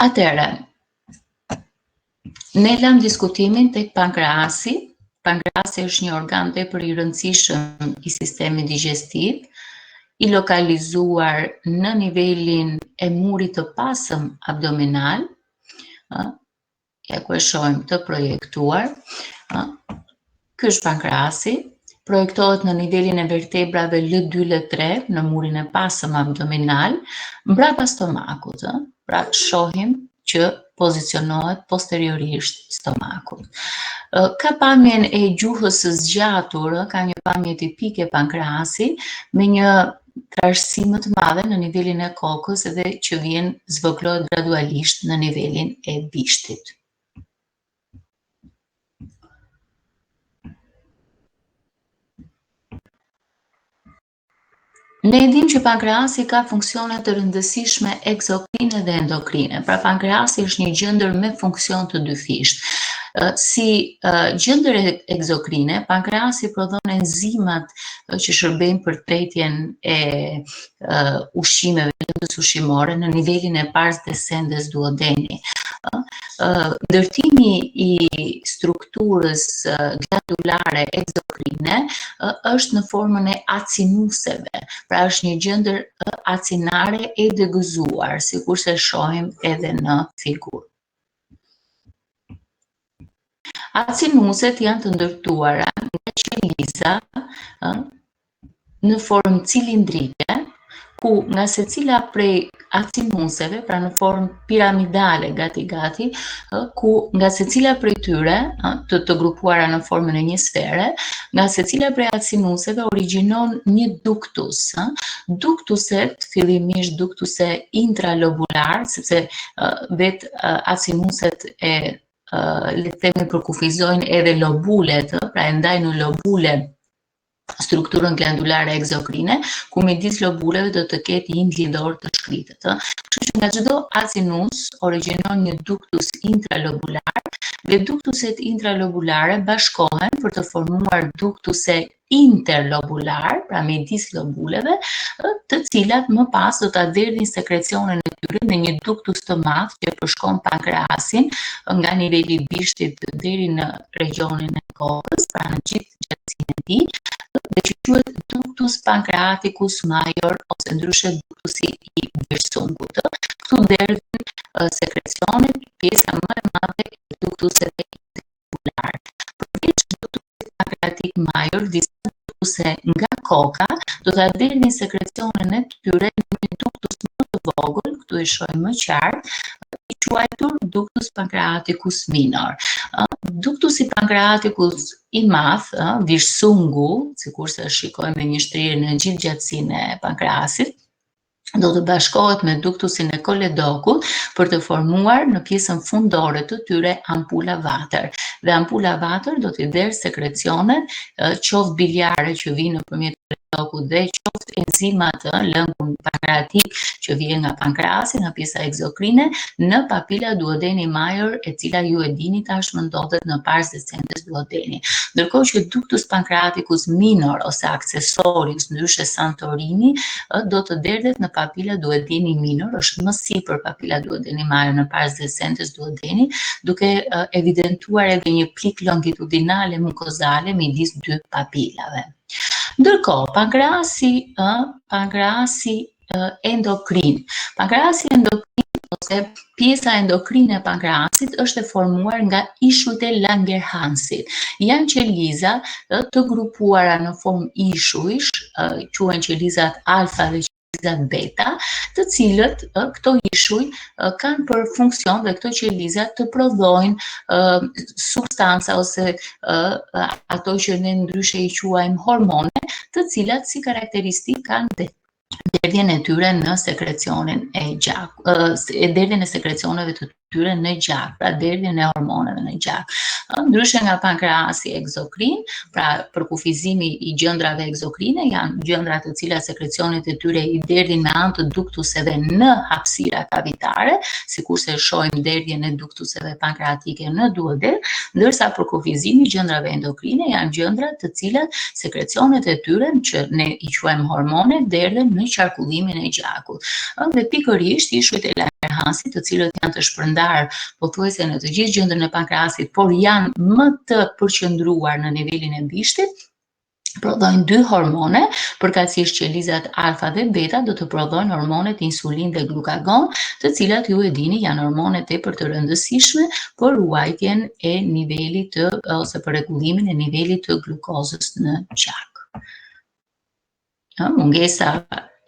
Atëherë, ne lam diskutimin tek pankreasi. Pankreasi është një organ tepër i rëndësishëm i sistemit digestiv, i lokalizuar në nivelin e murit të pasëm abdominal. Ja ku e shohim të projektuar. Ky është pankreasi, projektohet në nivelin e vertebrave L2, L3 në murin e pasëm abdominal, mbrapa stomakut. Pra shohim që pozicionohet posteriorisht stomakut. Ka pamjen e gjuhës së zgjatur, ka një pamje tipike pankreasi me një trashësi më të madhe në nivelin e kokës edhe që vjen zvogëlohet gradualisht në nivelin e bishtit. Ne dim që pankreasi ka funksione të rëndësishme ekzokrine dhe endokrine. Pra pankreasi është një gjendër me funksion të dyfisht. Si gjendër ekzokrine, pankreasi prodhon enzimat që shërbejnë për tretjen e ushqimeve, lëndës ushqimore në nivelin e pars descendens duodeni. Ndërtimi i strukturës glandulare ekzokrine është në formën e acinuseve, pra është një gjendër acinare e degëzuar, sikurse shohim edhe në figurë. Acinuset janë të ndërtuara nga qeliza në formë cilindrike, ku nga secila prej acinuseve, pra në formë piramidale gati-gati, ku nga secila prej tyre, të grupuara në formën e një sfere, nga secila prej acinuseve origjinon një duktus. Duktuset, fillimisht duktuse intralobular, sepse vetë acinuset e le të themi përkufizojnë edhe lobulet, pra e ndajnë në lobule strukturën glandulare ekzokrine, ku midis lobuleve do të ketë një lidhor të shkritët. Kështu që nga çdo acinus origjinon një duktus intralobular dhe duktuset intralobulare bashkohen për të formuar duktuse interlobular, pra midis lobuleve, të cilat më pas do ta derdhin sekrecionin e tyre në një duktus të madh që përshkon pankreasin nga niveli i bishtit deri në regionin e kokës, pra në gjithë gjatësinë e tij, dhe që quhet ductus pancreaticus major ose ndryshe duktusi i Birsungut. Këtu derdhin sekrecionin pjesa më e madhe e duktuseve interlobular. Përveç duktusit pancreatic major, disa duktuse nga koka do ta derdhin sekrecionin e tyre në një duktus më të vogël, këtu e shohim më qartë, i quajtur ductus pancreaticus minor. Ductusi pancreaticus i madh, Birsungu, sikurse shikojmë me një shtrirje në gjithë gjatësinë e pankreasit, do të bashkohet me duktusin e koledokut për të formuar në pjesën fundore të tyre ampula vater. Dhe ampula vater do t'i derdhë sekrecionet, qoftë biliare që vinë nëpërmjet koledokut dhe qoftë enzimat lëngun pankreatik që vjen nga pankreasi, nga pjesa ekzokrine, në papila duodeni major, e cila ju e dini tashmë ndodhet në pars descendens duodeni. Ndërkohë që ductus pancreaticus minor ose accessorius, ndryshe Santorini, do të derdhet në papila duodeni minor, është më sipër papila duodeni major në pars descendens duodeni, duke evidentuar edhe një plik longitudinale mukozale midis dy papilave. Ndërkohë, pankreasi endokrin. Pankreasi endokrin ose pjesa endokrine e pankreasit është e formuar nga ishujt e Langerhansit. Janë qeliza të grupuara në formë ishujsh, quhen qelizat alfa dhe qelizat beta, të cilët këto ishuj kanë për funksion dhe këto qelizat të prodhojnë substanca ose ato që ne ndryshe i quajmë hormone, të cilat si karakteristikë kanë derdhjen e tyre në sekrecionin e derdhjen e sekrecioneve të tyre në gjak, pra derdhjen e hormoneve në gjak. Ndryshe nga pankreasi egzokrin, pra përkufizimi i gjëndrave egzokrine janë gjëndra të cilat sekrecionet e tyre i derdhin me anë të duktuseve në hapësira kavitare, sikurse shohim derdhjen e duktuseve pankreatike në duoden, ndërsa përkufizimi i gjëndrave endokrine janë gjëndra të cilat sekrecionet e tyre që ne i quajmë hormone derdhen në qarkullimin e gjakut. Dhe pikërisht ishujt e Langerhansit, të cilët janë të shpërndarë pothuajse në të gjithë gjëndrën e pankreasit, por janë më të përqendruar në nivelin e bishtit, prodhojnë dy hormone, përkatësisht qelizat alfa dhe beta do të prodhojnë hormonet insulin dhe glukagon, të cilat ju e dini janë hormonet tepër të rëndësishme për ruajtjen e nivelit të ose për rregullimin e nivelit të glukozës në gjak. Mungesa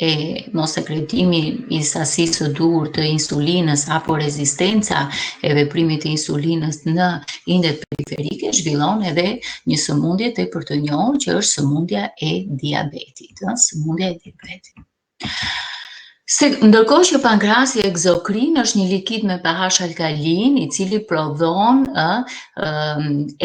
e mosekretimi i sasisë së duhur të insulinës apo rezistenca e veprimit të insulinës në indet periferike zhvillon edhe një sëmundje tepër të njohur që është sëmundja e diabetit, sëmundja e diabetit. Ndërkohë që pankreasi egzokrin është një likid me pH alkalin i cili prodhon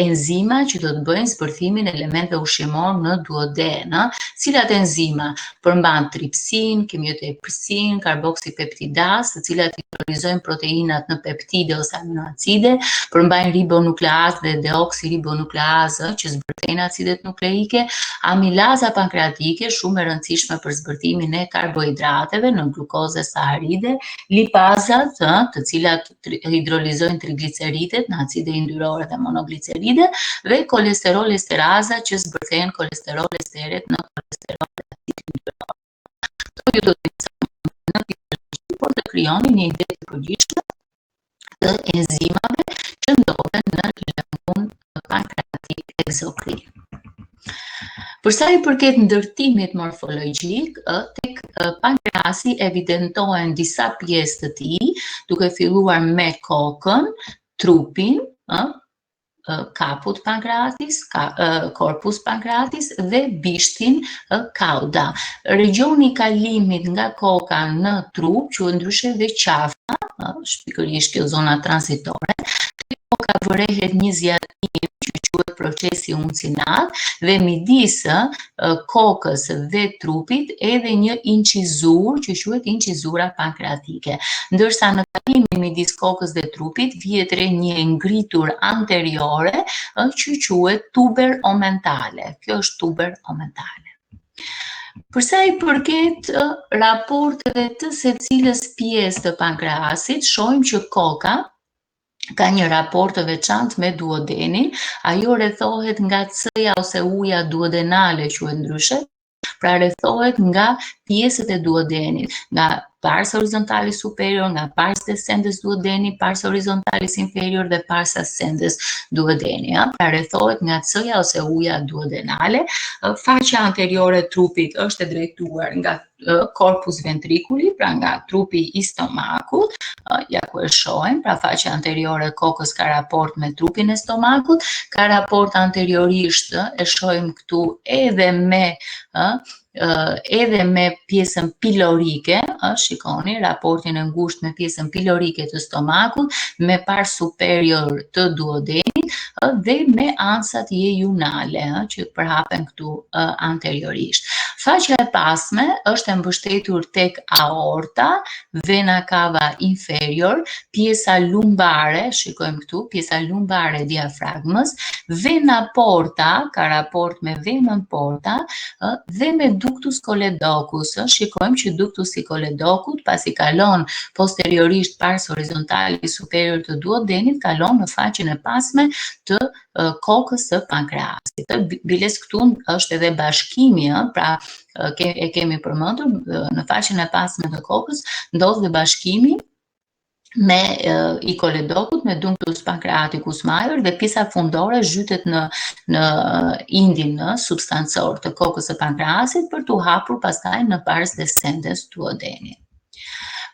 enzima që do të bëjnë zbërthimin e elementeve ushqimor në duoden. Cilat enzima përmban tripsin, kemiotripsin, karboksipeptidaz, të cilat hidrolizojnë proteinat në peptide ose aminoacide, përmbajnë ribonukleaz dhe deoksiribonukleaz që zbërthejnë acidet nukleike, amilaza pankreatike shumë e rëndësishme për zbërthimin e karbohidrateve në glukozë saharide, lipazat, të cilat hidrolizojnë trigliceridet në acide yndyrore dhe monogliceridet, dhe kolesterol esteraza që zbërthejnë kolesterol esteret në kolesterol dhe acide yndyrore. Këto ju do të në fisiologji, por të krijoni një ide të përgjithshme të enzimave që ndodhen në lëngun pankreatik egzokrin. Për sa i përket ndërtimit morfologjik, tek pankreasi evidentohen disa pjesë të tij, duke filluar me kokën, trupin, kaput pankreatis, korpus pankreatis dhe bishtin kauda. Regioni i kalimit nga koka në trup quhet ndryshe dhe qafa, pikërisht kjo zona transitore. Koka vërehet një zgjatënim që quhet procesi uncinat dhe midis kokës dhe trupit edhe një incizur që quhet incizura pankreatike. Ndërsa në kalimin midis kokës dhe trupit vjet re një ngritur anteriore që quhet tuber omentale. Kjo është tuber omentale. Përsa i përket raporteve të secilës pjesë të pankreasit, shohim që koka ka një raport të veçantë me duodenin, ajo rrethohet nga C-ja ose uja duodenale quhet ndryshe, pra rrethohet nga pjesët e duodenit, nga pars horizontalis superior, nga pars descendens duodeni, pars horizontalis inferior dhe pars ascendens duodeni. Pra rrethohet nga C-ja ose uja duodenale. Faqja anteriore e trupit është e drejtuar nga corpus ventriculi, pra nga trupi i stomakut, ja ku e shohim, pra faqja anteriore e kokës ka raport me trupin e stomakut, ka raport anteriorisht, e shohim këtu edhe me pjesën pilorike, shikoni raportin e ngushtë me pjesën pilorike të stomakut, me pars superior të duodenit dhe me ansat jejunale që përhapen këtu anteriorisht. Faqja e pasme është e mbështetur tek aorta, vena cava inferior, pjesa lumbare, shikojmë këtu, pjesa lumbare e diafragmës, vena porta, ka raport me venën porta, dhe me ductus choledocus. Shikojmë që ductusi choledocus, pasi kalon posteriorisht pars horizontalis superior të duodenit, kalon në faqen e pasme të kokës së pankreasit. Biles këtu është edhe bashkimi, pra e kemi përmendur, në faqen e pasme të kokës ndodh dhe bashkimi me i choledocut me ductus pancreaticus major dhe pjesa fundore zhytet në indin substancor të kokës së pankreasit për t'u hapur pastaj në pars descendens duodenit.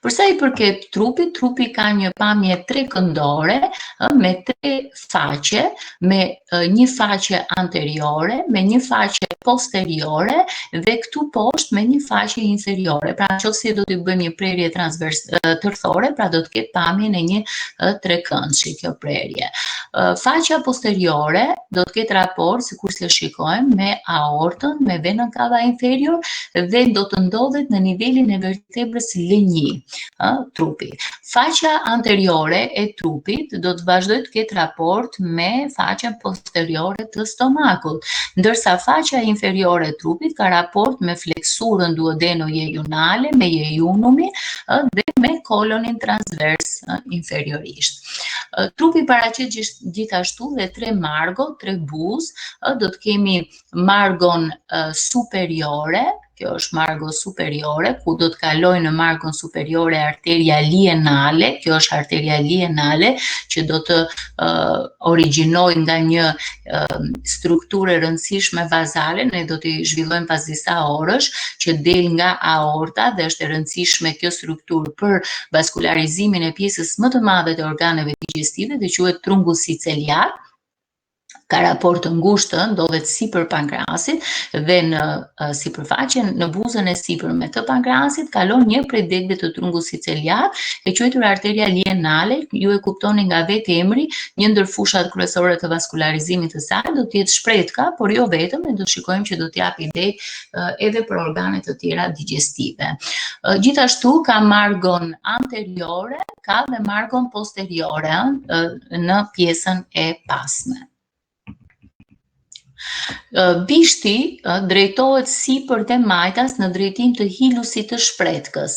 Për sa I përket trupit, trupi ka një pamje trekëndore me 3 faqe, me një faqe anteriore, me një faqe posteriore dhe këtu poshtë me një faqe inferiore. Pra nëse do të bëjmë një prerje tërthore, pra do të ketë pamjen e një trekëndshi kjo prerje. Faqja posteriore do të ketë raport, sikur se shikojmë, me aortën, me venën cava inferior dhe do të ndodhet në nivelin e vertebrës L1, trupi. Faqja anteriore e trupit do të vazhdoj të ketë raport me faqen posteriore të stomakut, ndërsa faqja inferiore e trupit ka raport me fleksurën duodeno-jejunale, me jejunumin dhe me kolonin transvers inferiorisht. Trupi paraqet gjithashtu dhe 3 margo, 3 buzë, do të kemi margon superiore, kjo është margo superiore, ku do të kalojë në margon superiore arteria lienale, kjo është arteria lienale, që do të origjinojë nga një strukturë e rëndësishme vazale, ne do t'i zhvillojmë pas disa orësh, që del nga aorta dhe është e rëndësishme kjo strukturë për vaskularizimin e pjesës më të madhe të organeve digestive dhe quhet trungusi celiak. Ka raport të ngushtë, ndodhet sipër pankreasit dhe në sipërfaqen, në buzën e sipërme të pankreasit kalon një prej degëve të trungusit celiak, e quajtur arteria lienale. Ju e kuptoni nga vetë emri, një ndër fushat kryesore të vaskularizimit të saj do të jetë shpretka, por jo vetëm, ne do të shikojmë që do të japë ide edhe për organet të tjera digestive. Gjithashtu ka margon anteriore, ka dhe margon posteriore në pjesën e pasme. Bishti drejtohet sipër te majtas në drejtim të hilusit të shpretkës.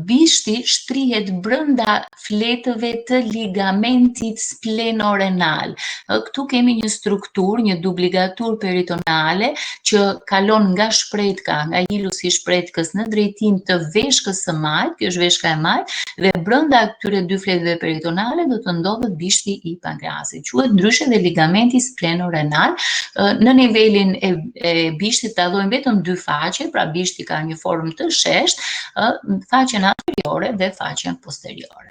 Bishti shtrihet brenda fletëve të ligamentit splenorenal. Këtu kemi një strukturë, një dubligaturë peritonale që kalon nga shpretka, nga hilusi i shpretkës në drejtim të veshkës së majt, kjo është veshka e majt, dhe brenda këtyre dy fletëve peritonale do të ndodhet bishti I pankreasit. Quhet ndryshe dhe ligamenti splenorenal. Në nivelin e bishtit dallojnë vetëm 2 faqe, pra bishti ka një formë të sheshtë, faqen anteriore dhe faqen posteriore.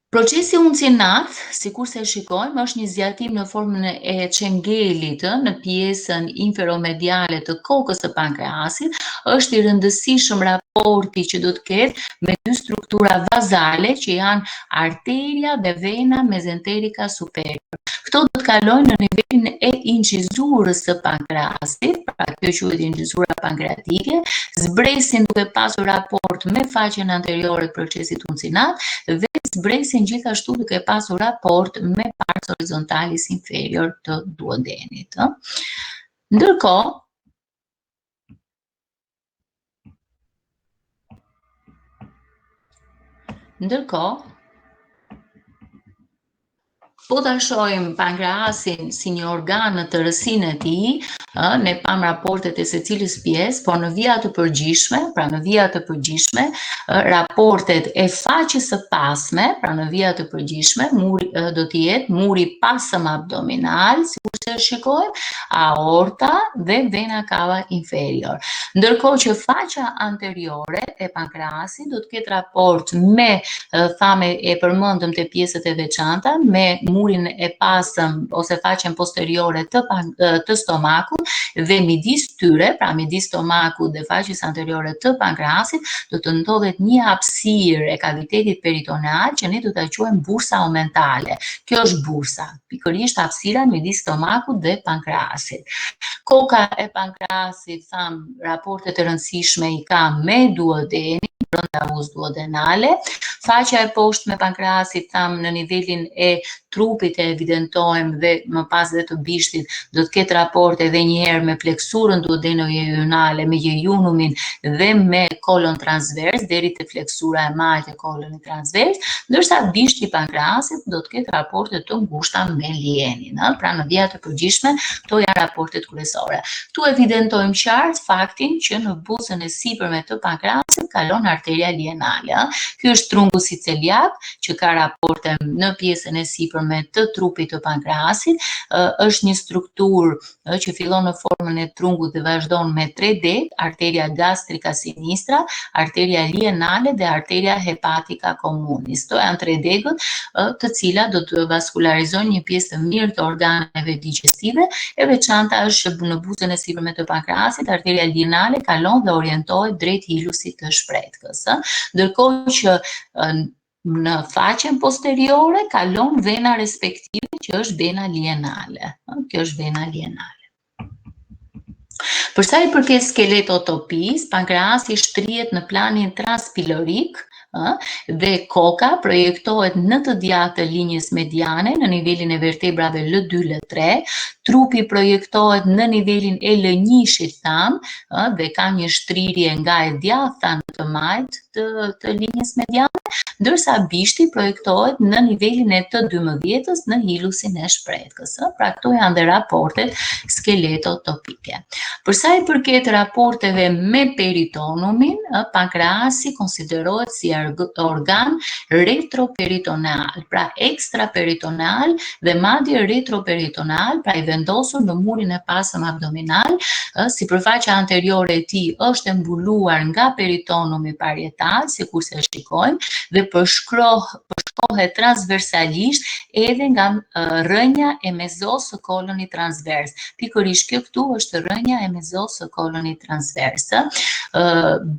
Procesi uncinat, sikur se shikojmë, është një zgjatim në formën e çengelit në pjesën inferomediale të kokës së pankreasit, është I rëndësishëm raporti që do të ketë me 2 struktura vazale që janë arteria dhe vena mesenterica superior. Këto do të kalojnë në nivelin e incizurës së pankreasit, pra kjo quhet incizura pankreatike, zbresin duke pasur raport me faqen anteriore të procesit uncinat dhe zbresin gjithashtu duke pasur raport me pars horizontalis inferior të duodenit. Ndërkohë, po ta shohim pankreasin si një organ në tërësinë e tij, ne pam raportet e secilës pjesë, por në vija të përgjithshme, pra në vija të përgjithshme, raportet e faqes së pasme, pra në vija të përgjithshme, do të jetë muri pasëm abdominal, sikur se shikojmë, aorta dhe vena cava inferior. Ndërkohë që faqa anteriore e pankreasit do të ketë raport me thamë e përmendëm te pjesët e veçanta, me murin e pasëm ose faqen posteriore të stomakut dhe midis tyre, pra midis stomakut dhe faqes anteriore të pankreasit, do të ndodhet një hapësirë e kavitetit peritoneal që ne do ta quajmë bursa omentale. Kjo është bursa, pikërisht hapësira midis stomakut dhe pankreasit. Koka e pankreasit, raportet e rëndësishme I ka me duodenin, brenda uzë duodenale. Faqja e poshtë me pankreasit në nivelin e trupit e evidentojmë dhe më pas dhe të bishtit do të ketë raport edhe njëherë me pleksurën duodeno-jejunale, me jejunumin dhe me kolon transvers, deri te fleksura e majtë e kolonit transvers, ndërsa bishti I pankreasit do të ketë raporte të ngushta me lienin. Pra në vija të përgjithshme, këto janë raportet kryesore. Tu evidentojmë qartë faktin që në buzën e sipërme të pankreasit kalon arteria lienale. Ky është trungusit celiak, që ka raporte në pjesën e sipërme të trupit të pankreasit, është një strukturë që fillon në formën e trungut dhe vazhdon me 3 degë, arteria gastrika sinistra, arteria lienale dhe arteria hepatica communis. Këto janë 3 degët të cilat do të vaskularizojnë një pjesë të mirë të organeve digestive, e veçanta është që në buzën e sipërme të pankreasit, arteria lienale kalon dhe orientohet drejt hilusit të shpretkës, ndërkohë që në faqen posteriore kalon vena respektive që është vena lienale. Kjo është vena lienale. Për sa i përket skeletotopisë, pankreasi shtrihet në planin transpilorik dhe koka projektohet në të djathtë të linjës mediane në nivelin e vertebrave L2, L3, trupi projektohet në nivelin e lënjishit tham dhe ka një shtrirje nga e djathta në të majt të linjës mediane, ndërsa bishti projektohet në nivelin e të 12-ës në hilusin e shpretkës. Pra këto janë dhe raportet skeletotopike. Për sa i përket raporteve me peritonumin, pankreasi konsiderohet si organ retroperitonal, pra ekstraperitoneal dhe madje retroperitonal, pra i vendosur në murin e pasëm abdominal, sipërfaqja anteriore e tij është mbuluar nga peritonumi parietal, sikurse e shikojmë, dhe përshkohet transversalisht edhe nga rrënja e mezos së kolonit transvers. Pikërisht kjo këtu është rrënja e mezos së kolonit transvers.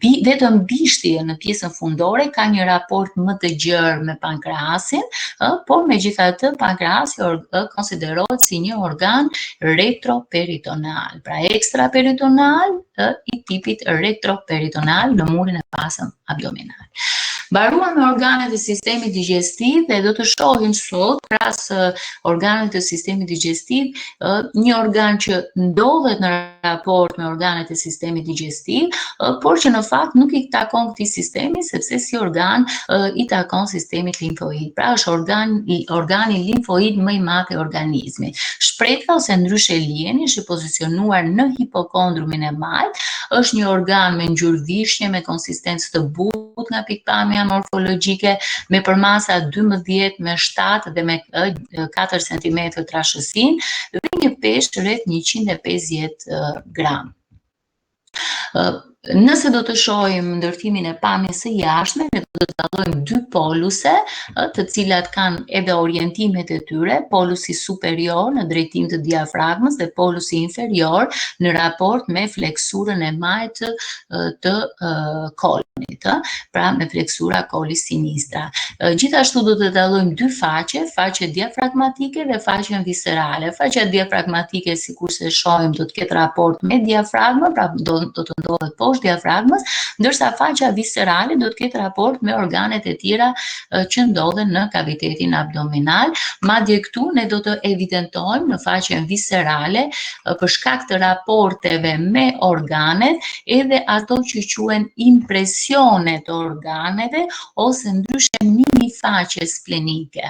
Vetëm bishti në pjesën fundore ka një raport më të gjerë me pankreasin, por megjithatë pankreasi konsiderohet si një organ retroperitonal, pra ekstraperitoneal i tipit retroperitonal në murin e pasëm abdominal. Mbaruam me organet e sistemit digestiv dhe do të shohim sot krahas organet e sistemit digestiv një organ që ndodhet në raport me organet e sistemit digestiv, por që në fakt nuk i takon këtij sistemi sepse si organ i takon sistemit limfoid. Pra është organi limfoid më i madh i organizmit. Shpretka ose ndryshe lieni është pozicionuar në hipokondrumin e majt, është një organ me ngjyrë vishnje, me konsistencë të butë nga pikpamja morfologjike, me përmasa 12 me 7 dhe me 4 cm trashësinë dhe një peshë rreth 150 gram. Nëse do të shohim ndërtimin e pamjes së jashtme, ne do të dallojmë dy poluse, të cilat kanë edhe orientimet e tyre, polusi superior në drejtim të diafragmës dhe polusi inferior në raport me fleksurën e majt të kolonit, pra me fleksura coli sinistra. Gjithashtu do të dallojmë dy faqe, faqe diafragmatike dhe faqen viscerale. Faqja diafragmatike, sikurse shohim, do të ketë raport me diafragmën, pra do të ndodhet poshtë diafragmës, ndërsa faqja viscerale do të ketë raport me organet e tjera që ndodhen në kavitetin abdominal. Madje këtu ne do të evidentojmë në faqen viscerale për shkak të raporteve me organet edhe ato që quhen impresione të organeve ose ndryshe mini faqe splenike.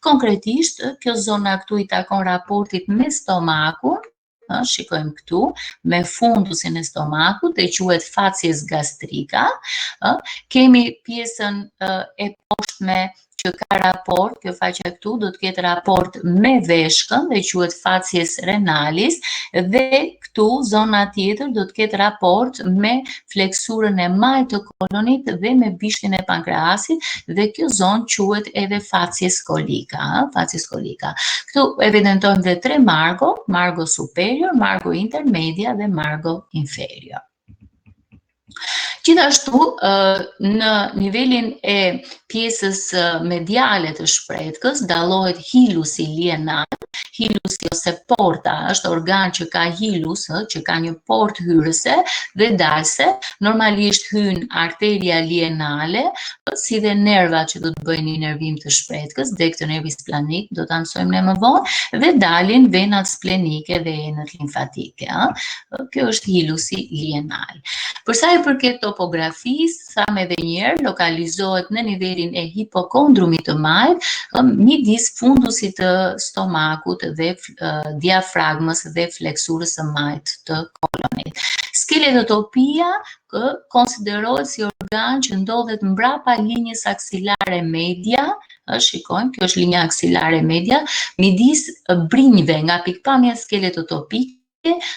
Konkretisht, kjo zona këtu i takon raportit me stomakun. Shikojmë këtu me fundusin e stomakut, e quhet facies gastrika. Kemi pjesën e poshtme që ka raport, kjo faqja këtu do të ketë raport me veshkën dhe quhet facies renalis, dhe këtu zona tjetër do të ketë raport me fleksurën e majt të kolonit dhe me bishtin e pankreasit, dhe kjo zonë quhet edhe facies kolika, facies kolika. Këtu evidentojmë dhe 3 margo, margo superior, margo intermedia dhe margo inferior. Gjithashtu, në nivelin e pjesës mediale të shpretkës dallohet hilusi lienal. Hilusi ose porta është organ që ka hilus, që ka një portë hyrëse dhe dalse. Normalisht hyn arteria lienale, si dhe nervat që do të bëjnë inervim të shpretkës, degtë nervis planik, do ta mësojmë ne më vonë, dhe dalin venat splenike dhe enët limfatike. Kjo është hilusi lienal. Për sa i përket topografisë, thamë edhe një herë, lokalizohet në nivelin e hipokondrumit të majt, midis fundusit të stomakut dhe diafragmës dhe fleksurës së majt të kolonit. Skeletotopia konsiderohet si organ organ që ndodhet mbrapa linjës aksilare media, shikojmë, kjo është linja aksilare media, midis brinjve nga pikpamja skeletotopike,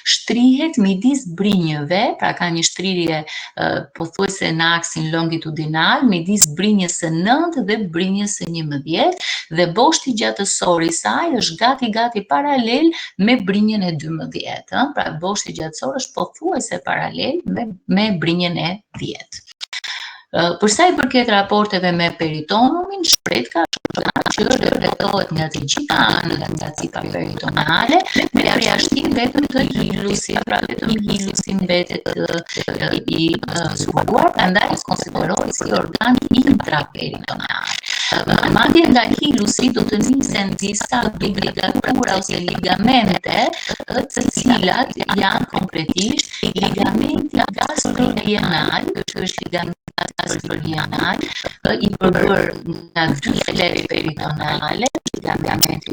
shtrihet midis brinjëve, pra ka një shtrirje pothuajse në aksin longitudinal, midis brinjës së 9 dhe brinjës së 11, dhe boshti gjatësor i saj është gati paralel me brinjën e 12, pra boshti gjatësor është pothuajse paralel me brinjën e 10. Për sa i përket raporteve me peritonumin, shpretka është organ që rrethrohet nga të gjitha anët nga cipa peritonale, me përjashtim vetëm të hilusit, pra vetëm hilusi mbetet i zgjuar, prandaj konsiderohet si organ intraperitonal. Madje nga hilusi do të nisen disa ligatura ose ligamente, të cilat janë konkretisht ligamenti gastroilianal, që është ligamenti gastroilianal, i përbër nga dy fletë peritonale, ligamenti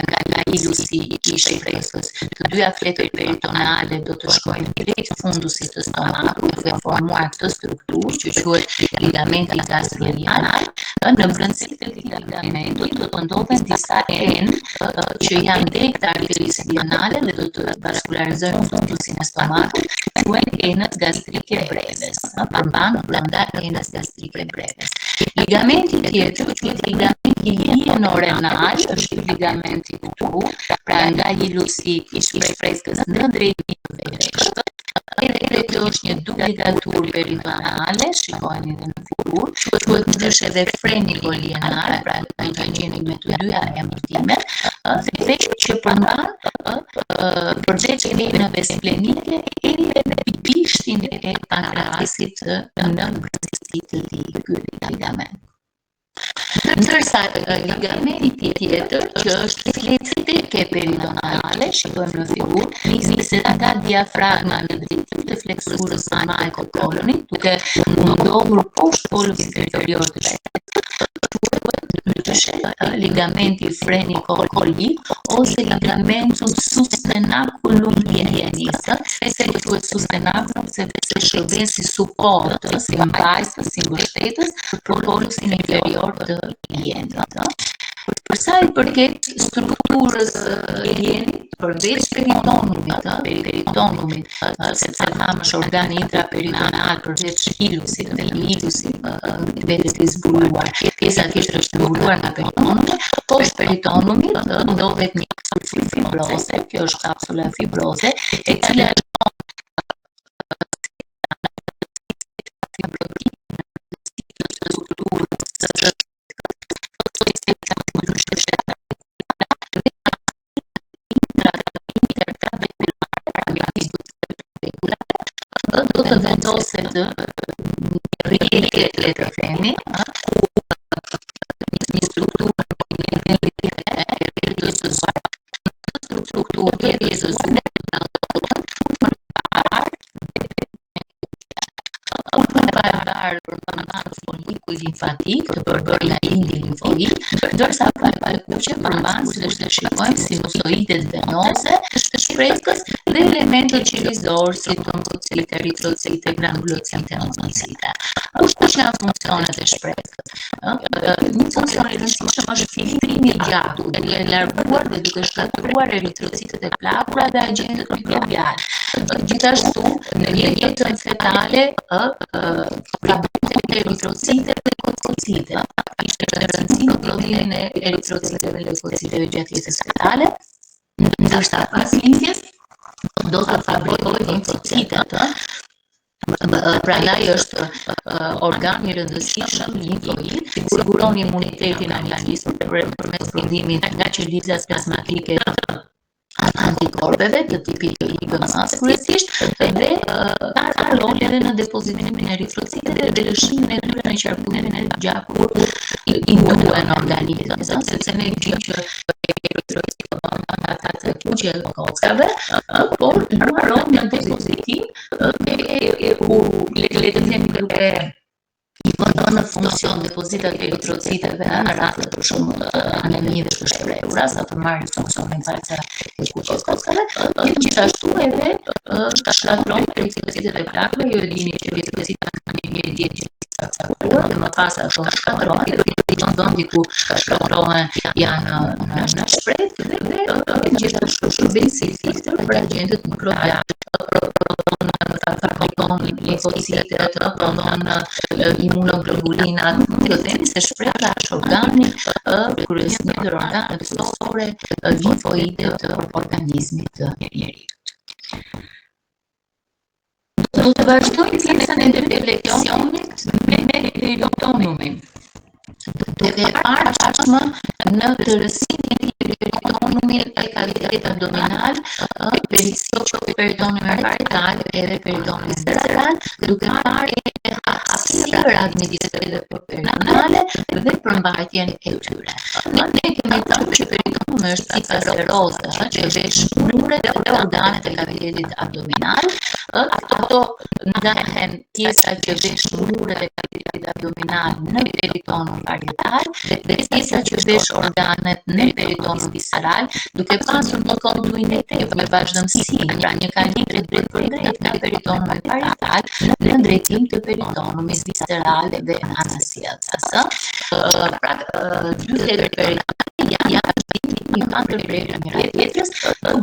nga hilusi i shprehjes. Të dyja fletët peritonale do të shkojnë drejt fundusit të stomakut dhe formuar këtë strukturë që quhet ligamenti gastroilianal. Në brendësi të këtij ligamenti do të ndodhen disa enë që janë drejt arterisë spinale dhe do të vaskularizojnë fundusin e stomakut, quhen enët gastrike breves, përmban brenda enës gastrike breves. Ligamenti tjetër quhet ligamenti ilienorenal, është ligamenti këtu, pra nga hilusi i shprehjes në drejtim veshët. Edhe kjo është një dupligaturë peritonale, shikojeni edhe në figurë, quhet ndryshe edhe freni ilienal, pra do të gjeni me të dyja emërtimet, dhe që përmban përveç venave splenike edhe bishtin e pankreasit në brendësi të këtij ligamenti. Ndërsa ligamenti tjetër, që është fletëtike peritonale, shikojmë në figurë, niset nga diafragma në drejtim të fleksurës së majtë të kolonit, duke ndodhur poshtë polusit inferior të shpirtit, ligamenti frenicocolik ose ligamentum sustenaculum lienis, se quhet sustenaculum sepse shërben si suport, si mbajtës, si mbështetës për polusin inferior të lienit. Për sa i përket strukturës lienit, përveç peritonumit, sepse thamë është organ intraperitonal, përveç hilusit dhe hilusit vetes i zbuluar, pjesa tjetër është zbuluar nga peritonumi, poshtë peritonumit ndodhet një kapsulë fibroze, kjo është kapsula fibroze, e cila do të vendoset rrjedhje le të themi, një strukturë limfatik të përbërë nga lindi limfoid, ndërsa palpakuqe përmban, si të shikojmë, sinusoidet venose të shprehjes dhe elementet qelizor si trombocite, eritrocite, granulocite, monocite. Kush janë funksionet e shprehjes? Një funksion i rëndësishëm është filtrimi i gjakut, duke larguar dhe duke shkatëruar eritrocitet e plakura dhe agentët mikrobial. Gjithashtu, në jetën fetale, problemet e eritrocite dhe leukocite, ishte në rëndësi në prodhimin e eritrociteve dhe leukociteve gjatë jetës fetale, ndërsa pas lindjes do të fabrikohet limfocitet. Prandaj është organ i rëndësishëm limfoid, siguron imunitetin animalisë përmes prodhimit nga qelizat plazmatike antikorpeve të tipit IgM kryesisht dhe ka rol edhe në depozitimin e eritrociteve dhe lëshimin e tyre në qarkullimin e gjakut i duhen organizëm, sepse ne dimë që eritrocitët janë ata të kuqe kockave, por luan rol në depozitim le të themi duke i vënë në funksion depozitat e eritrociteve në raste për shembull anemive të shprehura, sa të marrin funksionin falca e kuqes kockave, gjithashtu edhe shkatërron eritrocitet e plakëve, ju e dini që eritrocitet kanë një dietë caktuar dhe më pas ato shkatërrohen, vendi ku shkatërrohen janë në shpret dhe gjithashtu shërben si filtr për agentët mikrobiale, prodhon limfocitet, prodhon imunoglobulinat, do themi se shprehja është organi kryesisht ndër organet kryesore limfoide të organizmit të njerit. Do të vazhdojmë pjesën e refleksionit me peritonumin. Duke parë tashmë në tërësinë e peritonumit e kavitetit abdominal, peritonumi parietal edhe peritonumi visceral, duke parë hapësirat midis peritonale dhe përmbajtjen e tyre. Ne kemi thënë që peritonumi është si seroza që vesh muret e organet e kavitetit abdominal, ato ndahen pjesa që vesh muret e kavitetit abdominal në peritonum parietal dhe pjesa që vesh organet në peritonum visceral, duke pasur një kontinuitet me vazhdimsi, pra një kalim drejt për drejt nga peritonumi parietal në drejtim të peritonumit visceral dhe anasjellës. Pra, dy letër peritonale janë një antërprerje njëra tjetrës,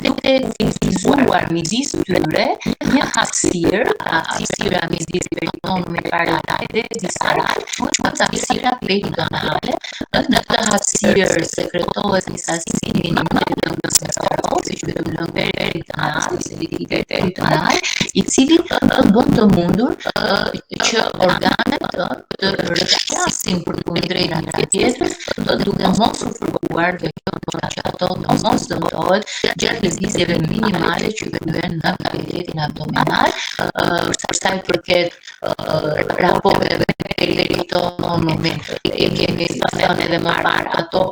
duke fizuar midis tyre një hapësira midis peritonumit parietal dhe visceral, quhet hapësira peritonale. Në këtë hapësirë sekretohet një sasi minimale të kolesterol, si quhet ylëm peritonal, peritonal, i cili bën të mundur që organet të rrëshqasin përkundrejt njëra tjetrës, duke mos u fërkuar dhe që ato mos dëmtohet gjatë lëvizjeve minimale që kryen në kavitetin abdominal, për sa i përket raporteve me peritonumin, e kemi thënë edhe më parë ato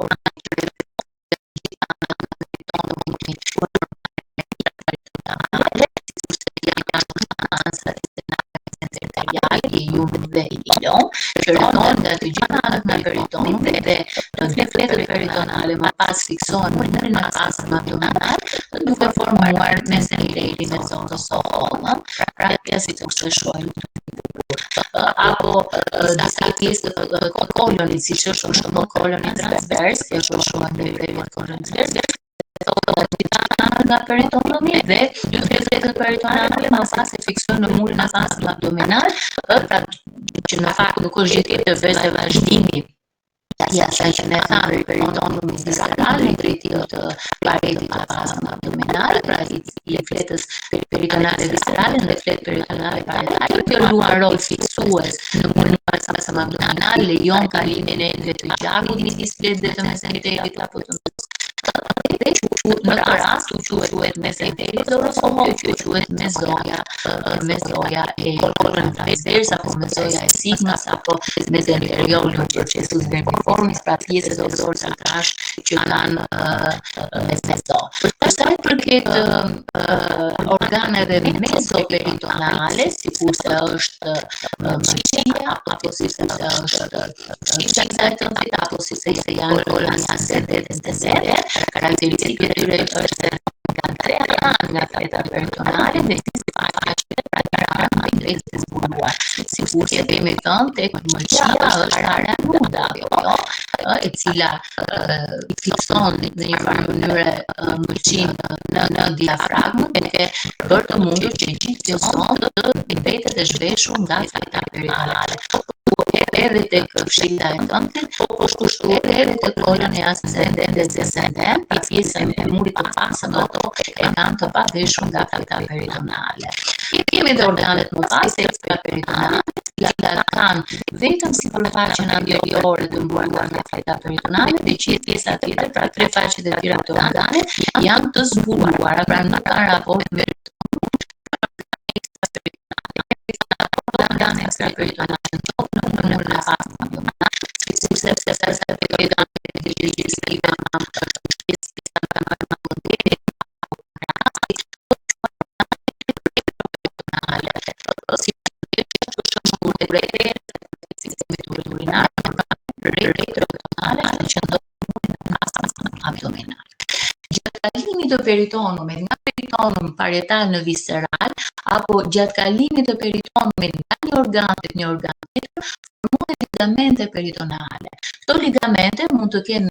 dhe ilon, që rëtohen nga të gjitha anët në peritonum dhe dy fletët peritonale më pas fiksohen në murin e pasëm abdominal, duke formuar mesenterin e zonës së hollë, pra si kurse shohim apo disa pjesë të kolonit, siç është koloni transvers, që është shohim në brevet koloni transvers, nga peritonumi dhe dy fletët peritonale më pas e fiksojnë në murin e pasëm abdominal, pra që në fakt nuk është gjë tjetër veç se vazhdimi i asaj që ne thamë peritonumi visceral në drejtim të paretit të pasëm abdominal, pra i fletës peritonale viscerale dhe fletë peritonale parietale, kjo luan rol fiksues në murin e pasëm abdominal, lejon kalimin e të gjakut midis fletë dhe të mesenterit apo të në këtë rast u quhet mesenteri zorosohol, që quhet mezoja e kolon transvers apo mezoja e sigmas apo mesenteriolum procesus vermiformis, pra pjesët dorëzore të trash që kanë mezo. Për sa i përket organeve mezoperitonale, sikurse është mëqia apo sikurse është shqiza e tëndit apo sikurse janë koloni ascendente, karakteristikë e tyre është se kanë tre anë nga fleta peritonale dhe faqe pra drejt të zbuluar. Sikur që kemi thënë, tek mëqia është area nuda, e cila fikson në një farë mënyre mëqin në diafragmën, duke bërë të mundur që gjithë kjo zonë të mbetet e zhveshur nga fleta peritonale. Edhe tek fshita e tëndit, po shtu edhe tek koloni ascendent dhe descendent, pjesën e murit të pasëm ato e kanë të paveshur nga fleta peritonale. Kemi dhe organet më pas, extraperitonale, cilat kanë vetëm sipërfaqen anteriore të mburuar nga fleta peritonale dhe gjithë pjesa tjetër, pra tre faqet e tjera të organet, janë të zbuluara, pra nuk kanë raport me organet extraperitonale. Në pasëm abdominal, sikurse se peritonale abdominal. Gjatë kalimit të peritonumit nga peritonumi peritonum parietal në visceral, apo gjatë kalimit të peritonumit nga një organ tek një organ tjetër, formohen ligamente peritonale. Këto ligamente mund të jenë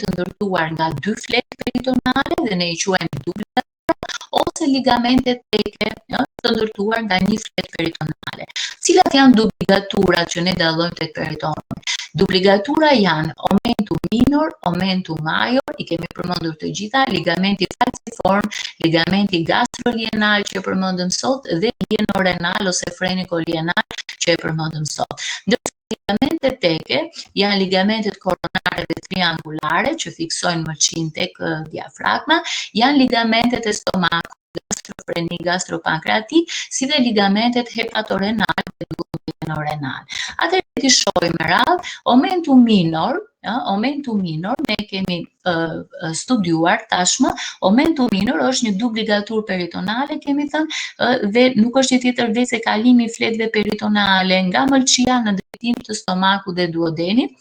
të ndërtuar nga dy fletë peritonale dhe ne i quajmë dubligatura, ose ligamente teke të ndërtuar nga një fletë peritonale. Cilat janë dubligaturat që ne dallojmë tek peritonumi? Dubligatura janë omentum minor, omentum major, i kemi përmendur të gjitha, ligamenti falciform, ligamenti gastrolienal që e përmendëm sot dhe lienorenal ose freniko-lienal që e përmendëm sot. Ligamente teke janë ligamentet koronare dhe triangulare që fiksojnë mërqin tek diafragma, janë ligamentet e stomakut, gastrofrenik, gastropankreatik, si dhe ligamentet hepatorenal dhe lienorenal. Atëherë ti shohim me radhë, omentum minor ne kemi studiuar tashmë. Omentum minor është një dubligatur peritonale, kemi thënë, dhe nuk është tjetër veç se kalimi i fletëve peritonale nga mëlçia në drejtim të stomakut dhe duodenit,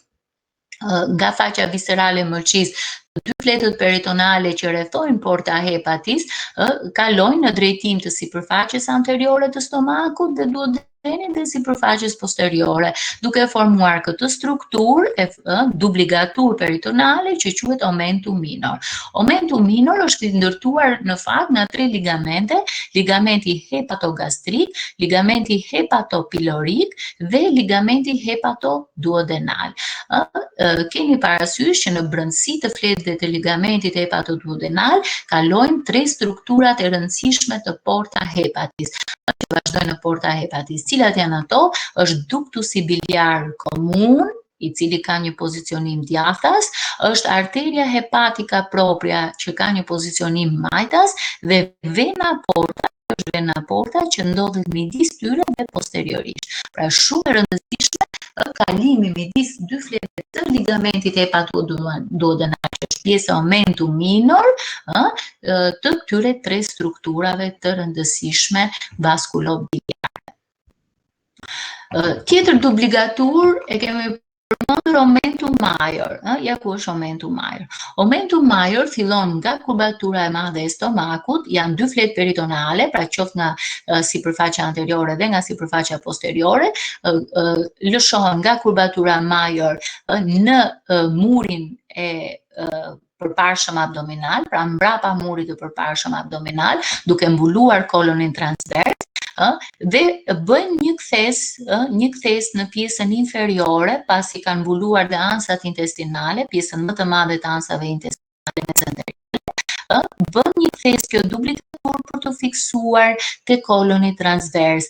nga faqja viscerale e mëlçisë. Dy fletët peritonale që rrethojnë porta hepatis kalojnë në drejtim të sipërfaqes anteriore të stomakut dhe duodenit dhe sipërfaqes posteriore, duke formuar këtë strukturë dubligatur peritonale që quhet omentum minor. Omentum minor është i ndërtuar në fakt nga tre ligamente: ligamenti hepatogastrik, ligamenti hepatopilorik dhe ligamenti hepatoduodenal. Keni parasysh që në brendësi të fletëve të ligamentit hepatoduodenal kalojnë tre strukturat e rëndësishme të porta hepatis. Që vazhdojnë në porta hepatis. Cilat janë ato? Është ductusi biliar komun, i cili ka një pozicionim djathtas, është arteria hepatika propria që ka një pozicionim majtas dhe vena porta, është vena porta që ndodhet midis tyre dhe posteriorisht. Pra shumë e rëndësishme kalimi midis dy fletëve të ligamentit hepatoduodenal, që është pjesa omentum minor, të këtyre tre strukturave të rëndësishme vaskulobiliare. Tjetër dubligatur e kemi përmendur omentum major. Ja ku është omentum major. Omentum major fillon nga kurbatura e madhe e stomakut, janë dy fletë peritonale, pra qoftë nga sipërfaqja anteriore dhe nga sipërfaqja posteriore, lëshohen nga kurbatura major në murin e përparshëm abdominal, pra mbrapa murit të përparshëm abdominal, duke mbuluar kolonin transvers, dhe bëjnë një kthes në pjesën inferiore, pasi kanë mbuluar dhe ansat intestinale, pjesën më të madhe të ansave intestinale mesentériale, bën një kthes kjo dubligatur për të fiksuar te koloni transvers.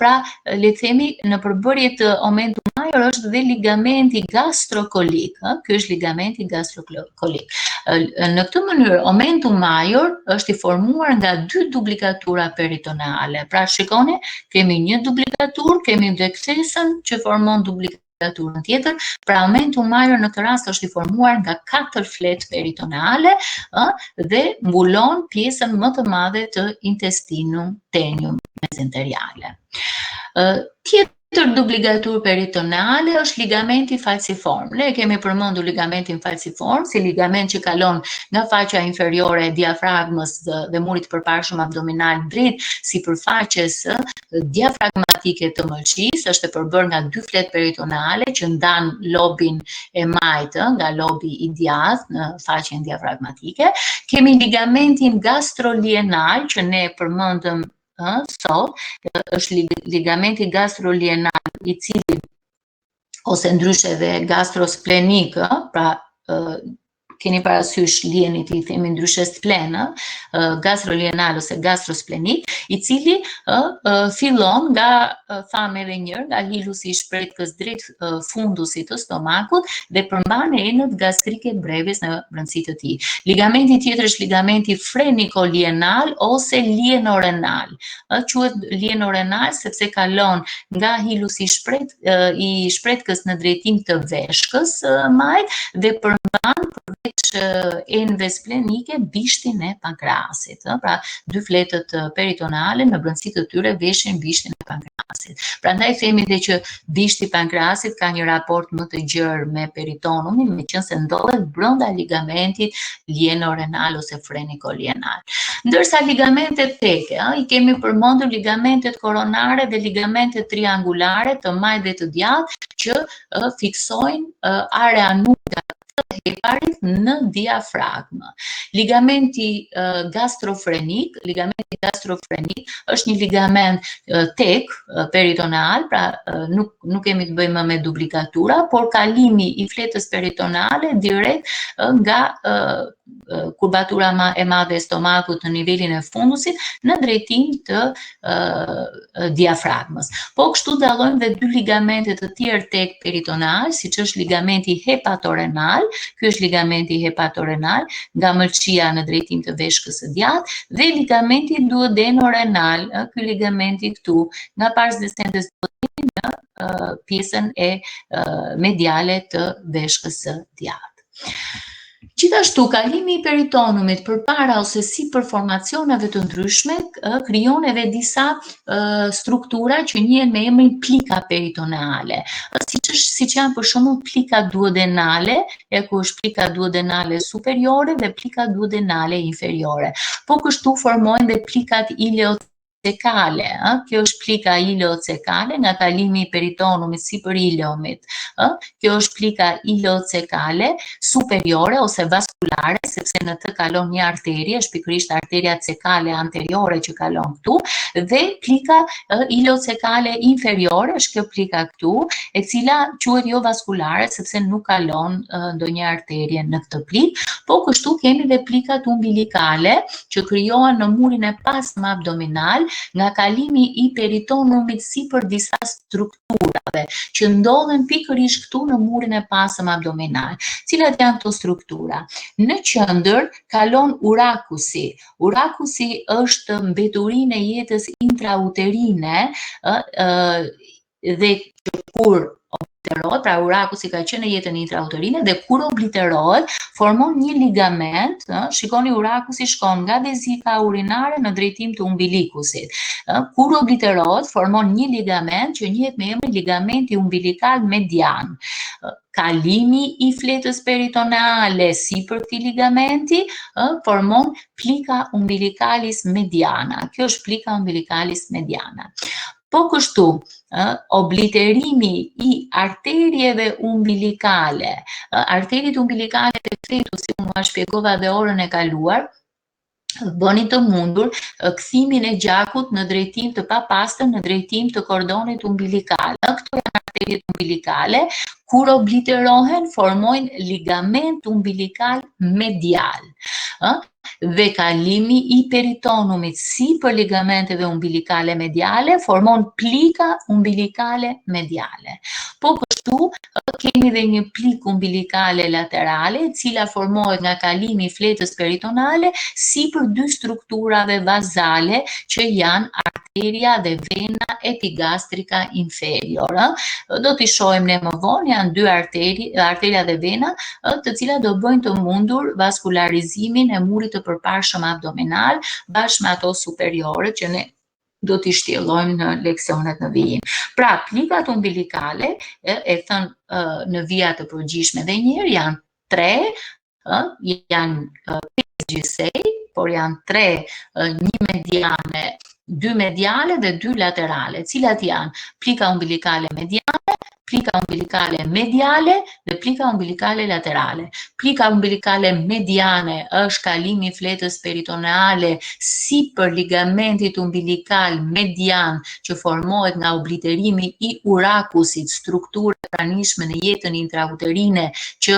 Pra, le të themi, në përbërje të omentum major është dhe ligamenti gastrokolik. Ky është ligamenti gastrokolik. Në këtë mënyrë, omentum major është i formuar nga dy dubligatura peritonale. Pra, shikoni, kemi një dubligatur, kemi dy kthesën që formon dubligaturën tjetër. Pra, omentum major në këtë rast është i formuar nga 4 fletë peritonale dhe mbulon pjesën më të madhe të intestinum tenium mesentériale. Tjetër dubligatur peritonale është ligamenti falciform. Ne kemi përmendur ligamentin falciform si ligament që kalon nga faqja inferiore e diafragmës dhe murit përparshëm abdominal drejt sipërfaqes diafragmatike të mëlçisë, është e përbërë nga dy fletë peritonale që ndan lobin e majtë nga lobi i djathtë në faqen diafragmatike. Kemi ligamentin gastrolienal që ne përmendëm sot, është ligamenti gastrolienal i cili, ose ndryshe dhe gastrosplenik, pra keni parasysh lienit i themi ndryshe splen, gastrolienal ose gastrosplenik, i cili fillon nga thame edhe njërë, nga hilusi i shpretkës drejt fundusit të stomakut dhe përmban enët gastrike brevis në brendësi të tij. Ligamenti tjetër është ligamenti freniko-lienal ose lienorenal. Quhet lienorenal sepse kalon nga hilusi i shpretkës në drejtim të veshkës majt dhe përmban përveç enëve splenike bishtin e pankreasit. Pra, dy fletët peritonale në brendësi të tyre veshin bishtin e pankreasit. pankreasit. Prandaj themi dhe që bishti i pankreasit ka një raport më të gjerë me peritonumin, meqense ndodhet brenda ligamentit lieno-renal ose freniko-lienal. Ndërsa ligamentet teke, i kemi përmendur ligamentet koronare dhe ligamentet triangulare të majt dhe të djathtë që fiksojnë area nuka të heparit në diafragmë. Ligamenti gastrofrenik është një ligament tek peritoneal, pra nuk kemi të bëjmë me duplikatura, por kalimi i fletës peritonale direkt nga kurbatura e madhe e stomakut në nivelin e fundusit në drejtim të diafragmës. Po kështu dallojmë dhe dy ligamente të tjerë tek peritoneal, siç është ligamenti hepatorenal. Ky është ligamenti hepatorenal nga mëlçia në drejtim të veshkës së djathtë, dhe ligamenti duodenorenal, ky ligamenti këtu nga pars descendens në pjesën e mediale të veshkës së djathtë. Gjithashtu, kalimi i peritonumit përpara ose sipër formacioneve të ndryshme krijon edhe disa struktura që njihen me emrin plika peritoneale. Siç janë për shembull plika duodenale, ku është plika duodenale superiore dhe plika duodenale inferiore. Po kështu formojnë dhe plikat ileocekale. Kjo është plika ileocekale nga kalimi i peritonumit sipër ileumit. Kjo është plika ileocekale superiore ose vaskulare, sepse në të kalon një arterie, është pikërisht arteria cekale anteriore që kalon këtu, dhe plika ileocekale inferiore është kjo plika këtu, e cila quhet jo vaskulare sepse nuk kalon ndonjë arterie në këtë plik. Po kështu kemi dhe plikat umbilikale që krijohen në murin e pasëm abdominal nga kalimi i peritonumit sipër disa strukturave që ndodhen pikërisht këtu në murin e pasëm abdominal. Cilat janë këto struktura? Në qendër kalon urakusi. Urakusi është mbeturinë e jetës intrauterine dhe kur obliterohet, pra urakusi ka qenë në jetën intrauterine dhe kur obliterohet formon një ligament. Shikoni, urakusi shkon nga vezika urinare në drejtim të umbilikusit. Kur obliterohet formon një ligament që njihet me emrin ligamenti umbilikal median. Kalimi i fletës peritoneale sipër këtij ligamenti formon plika umbilicalis mediana. Kjo është plika umbilicalis mediana. Po kështu, obliterimi i arterieve umbilikale, arteriet umbilikale të fetusit, si unë shpjegova dhe orën e kaluar, bënin të mundur kthimin e gjakut në drejtim të papastër në drejtim të kordonit umbilikal. Këto janë arteriet umbilikale, kur obliterohen formojnë ligament umbilikal medial. Dhe kalimi i peritonumit sipër ligamenteve umbilikale mediale formon plika umbilikale mediale. Po kështu kemi dhe një plik umbilikale laterale, e cila formohet nga kalimi i fletës peritonale sipër dy strukturave bazale që janë arteria dhe vena epigastrika inferior. Do t'i shohim ne më vonë, janë dy arteria dhe vena, të cilat do bëjnë të mundur vaskularizimin e murit të përparshëm abdominal bashkë me ato superiore që ne do t'i shtjellojmë në leksionet në vijim. Pra, plikat umbilikale, e thënë në vija të përgjithshme dhe njëherë, janë tre, janë 5 gjithsej, por janë tre, një mediane, dy mediale dhe dy laterale, cilat janë plika umbilikale mediane, plika umbilikale mediale dhe plika umbilikale laterale. Plika umbilikale mediane është kalimi i fletës peritoneale sipër ligamentit umbilikal median që formohet nga obliterimi i urakusit, strukturë e pranishme në jetën intrauterine që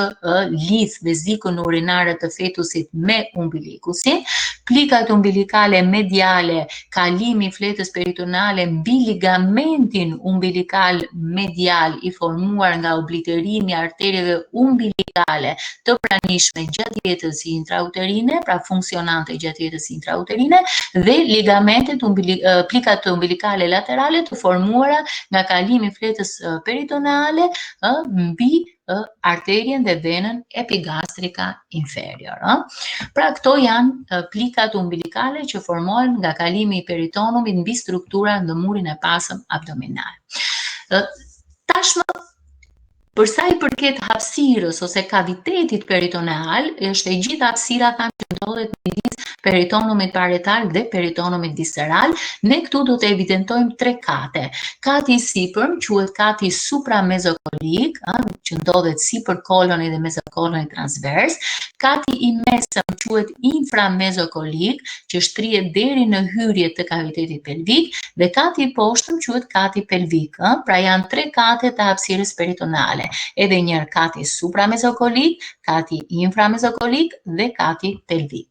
lidh vezikën urinare të fetusit me umbilikusin. Plikat umbilikale mediale, kalimi i fletës peritoneale mbi ligamentin umbilikal medial i formuar nga obliterimi i arterieve umbilikale të pranishme gjatë jetës intrauterine, pra funksionante gjatë jetës intrauterine, dhe ligamentet plikat umbilikale laterale të formuara nga kalimi i fletës peritoneale mbi arterien dhe venën epigastrika inferior. Pra këto janë plikat umbilikale që formohen nga kalimi i peritonumit mbi struktura në murin e pasëm abdominal. Tashmë, për sa i përket hapësirës ose kavitetit peritoneal, është e gjithë hapësira që ndodhet midis peritonumit parietal dhe peritonumit visceral. Ne këtu do të evidentojmë 3 kate. Kati i sipërm quhet kati supramezokolik, që ndodhet sipër kolonit dhe mezokolonit transvers. Kati i mesëm quhet inframezokolik, që shtrihet deri në hyrje të kavitetit pelvik, dhe kati i poshtëm quhet kati pelvik. Pra janë 3 kate të hapësirës peritonale. Edhe njërë kati supramezokolik, kati inframezokolik dhe kati pelvik.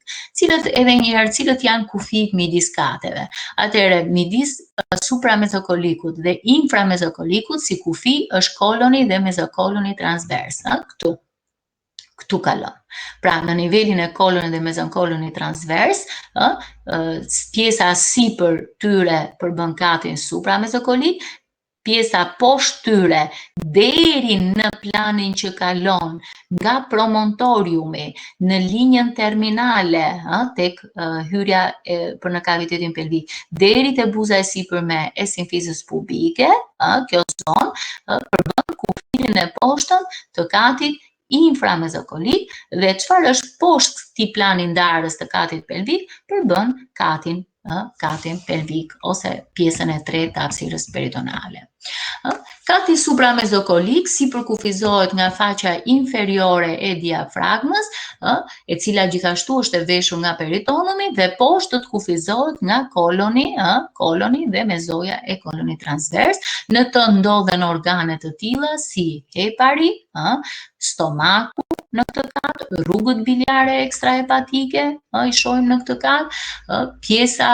Edhe njërë cilët janë kufit midis kateve. Atëre, midis supramezokolikut dhe inframezokolikut si kufi është koloni dhe mezokoloni transvers. Këtu kalon. Pra, në nivelin e kolonit dhe mezokolonit transvers, pjesa sipër tyre përbën katin supramezokolik, pjesa poshtë tyre deri në planin që kalon nga promontoriumi në linjën terminale tek hyrja për në kavitetin pelvik deri te buza e sipërme e simfizës pubike, kjo zonë përbën kufirin e poshtëm të katit inframezokolik dhe çfarë është poshtë këtij plani ndarës të katit pelvik përbën katin pelvik ose pjesën e tretë të hapësirës peritonale. Kati supramezokolik sipërkufizohet nga faqja inferiore e diafragmës, e cila gjithashtu është e veshur nga peritonumi dhe poshtët kufizohet nga koloni dhe mezoja e kolonit transvers. Në të ndodhen organe të tilla si hepari, stomaku në këtë kat, rrugët biliare ekstrahepatike, i shohim në këtë kat, pjesa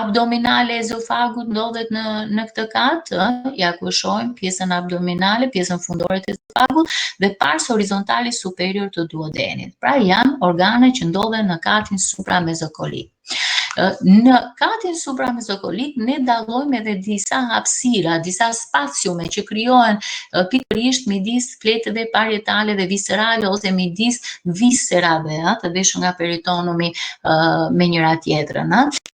abdominale e ezofagut ndodhet në këtë kat, ja ku shohim pjesën abdominale, pjesën fundore të ezofagut dhe pars horizontali superior të duodenit. Pra janë organe që ndodhen në katin supramezokolik. Në katin supramezokolik ne dallojmë edhe disa hapësira, disa spaciume që krijohen pikërisht midis fletëve parietale dhe viscerale ose midis viscerave, të veshur nga peritonumi me njëra tjetrën.